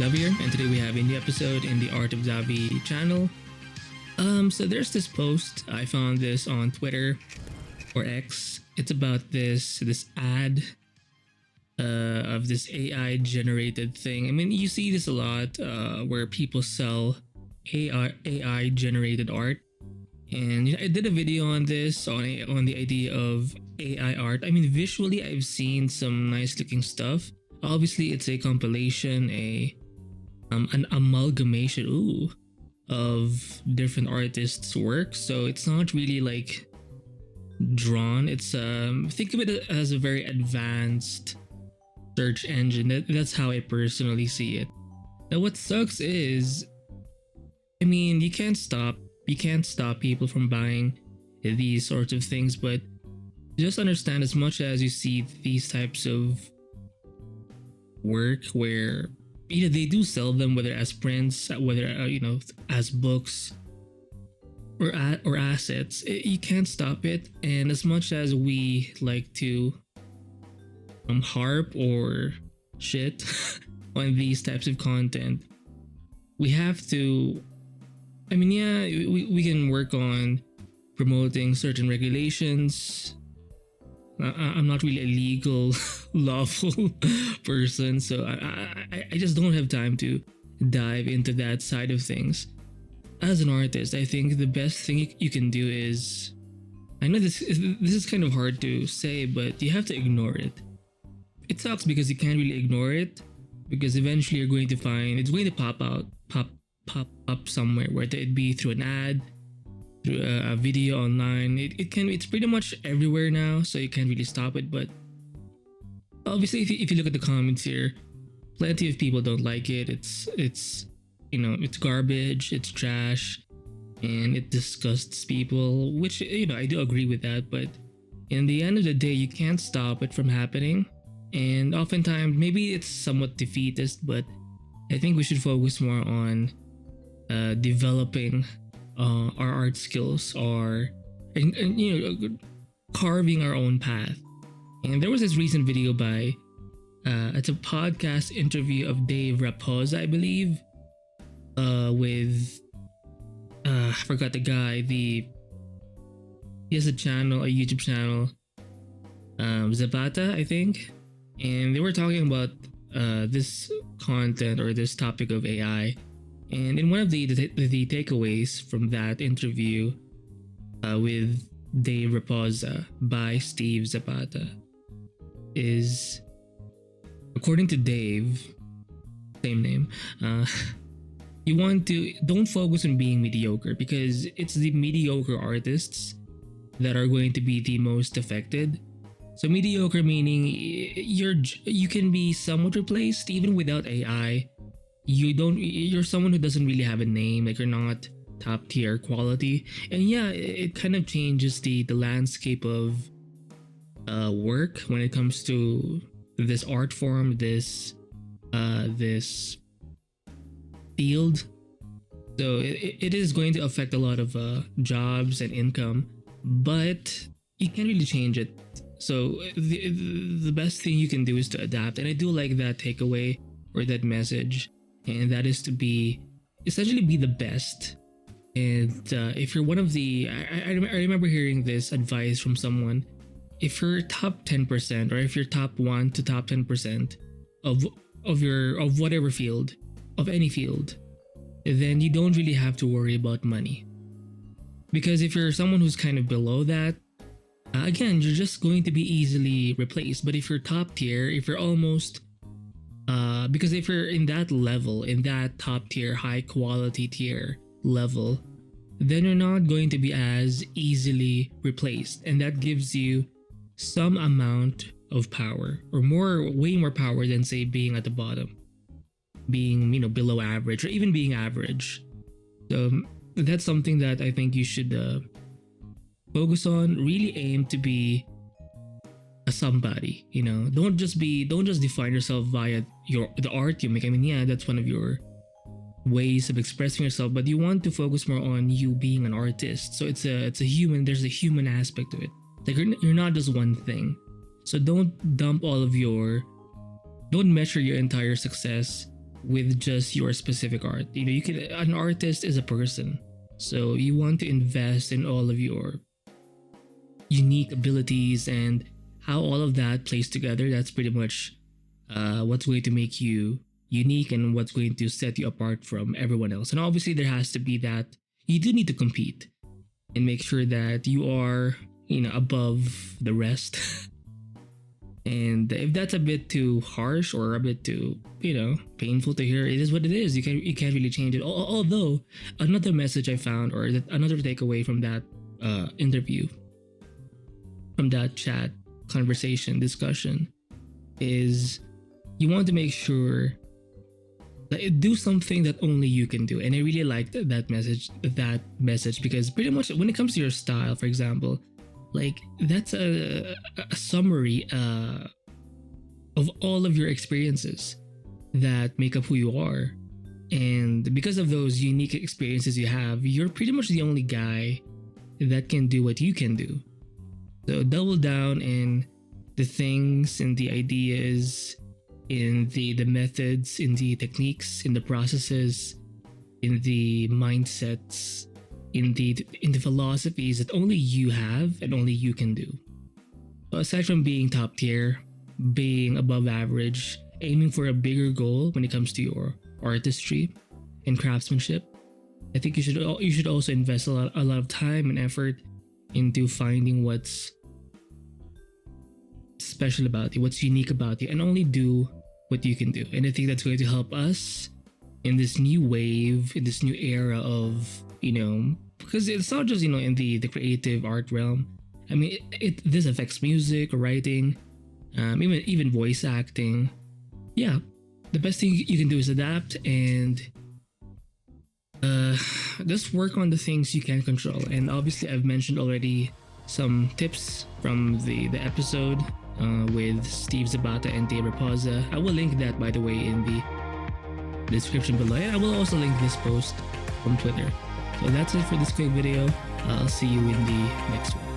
Davi here, and today we have a new episode in the Art of Davi channel. So there's this post, I found this on Twitter or X. It's about this ad of this AI generated thing. I mean, you see this a lot where people sell AI generated art. And I did a video on this on the idea of AI art. I mean, visually, I've seen some nice looking stuff. Obviously, it's a compilation, an amalgamation, of different artists' work. So it's not really like drawn. It's think of it as a very advanced search engine. That's how I personally see it. Now, what sucks is, I mean, you can't stop people from buying these sorts of things, but just understand, as much as you see these types of work where they do sell them, whether as prints, whether as books or assets, you can't stop it. And as much as we like to harp or shit on these types of content, we have to, I mean, yeah, we can work on promoting certain regulations. I'm not really a legal, lawful person, so I just don't have time to dive into that side of things. As an artist, I think the best thing you can do is, I know this is kind of hard to say, but you have to ignore it. It sucks because you can't really ignore it, because eventually you're going to find it's going to pop up somewhere, whether it be through an ad, through a video online. It's pretty much everywhere now, so you can't really stop it. But obviously, if you look at the comments here, plenty of people don't like it. It's garbage, it's trash, and it disgusts people, which I do agree with that. But in the end of the day, you can't stop it from happening. And oftentimes, maybe it's somewhat defeatist, but I think we should focus more on developing our art skills, or carving our own path. And there was this recent video by it's a podcast interview of Dave Raposa, I believe, with I forgot the guy. He has a YouTube channel, Zapata, I think, and they were talking about this content or this topic of AI. And in one of the takeaways from that interview with Dave Raposa by Steve Zapata is, according to Dave, same name, don't focus on being mediocre, because it's the mediocre artists that are going to be the most affected. So mediocre meaning you can be somewhat replaced even without AI. You're someone who doesn't really have a name, like you're not top tier quality. And yeah, it kind of changes the landscape of work when it comes to this art form, this field. So it is going to affect a lot of jobs and income, but you can't really change it. So the best thing you can do is to adapt. And I do like that takeaway or that message. And that is to essentially be the best. And if you're one of the, I remember hearing this advice from someone. If you're top 10%, or if you're top 1 to top 10% of whatever field, of any field, then you don't really have to worry about money. Because if you're someone who's kind of below that, again, you're just going to be easily replaced. But if you're top tier, if you're almost because if you're in that level, in that top tier, high quality tier level, then you're not going to be as easily replaced. And that gives you some amount of power, or way more power than, say, being at the bottom, being, below average, or even being average. So that's something that I think you should focus on. Really aim to be a somebody. Don't just define yourself via the art you make. I mean, yeah, that's one of your ways of expressing yourself, but you want to focus more on you being an artist. So it's a human. There's a human aspect to it. Like you're not just one thing. So don't measure your entire success with just your specific art. You know, you can an artist is a person, so you want to invest in all of your unique abilities and how all of that plays together. That's pretty much what's going to make you unique and what's going to set you apart from everyone else. And obviously, there has to be that you do need to compete and make sure that you are, you know, above the rest. And if that's a bit too harsh or a bit too, you know, painful to hear, it is what it is. You can't really change it. Although another message I found, or another takeaway from that interview, from that chat, conversation, discussion, is you want to make sure that do something that only you can do. And I really liked that message because pretty much when it comes to your style, for example, like that's a summary of all of your experiences that make up who you are. And because of those unique experiences you have, you're pretty much the only guy that can do what you can do. So double down in the things and the ideas, in the methods, in the techniques, in the processes, in the mindsets, in the philosophies that only you have and only you can do. So aside from being top tier, being above average, aiming for a bigger goal when it comes to your artistry and craftsmanship, I think you should also invest a lot of time and effort into finding what's special about you, what's unique about you, and only do what you can do. And I think that's going to help us in this new wave, in this new era of, you know, because it's not just, you know, in the creative art realm. I mean, this affects music, writing, even voice acting. Yeah, the best thing you can do is adapt and just work on the things you can control. And obviously, I've mentioned already some tips from the episode with Steve Zabata and Dave Raposa. I will link that, by the way, in the description below. And I will also link this post from Twitter. So that's it for this quick video. I'll see you in the next one.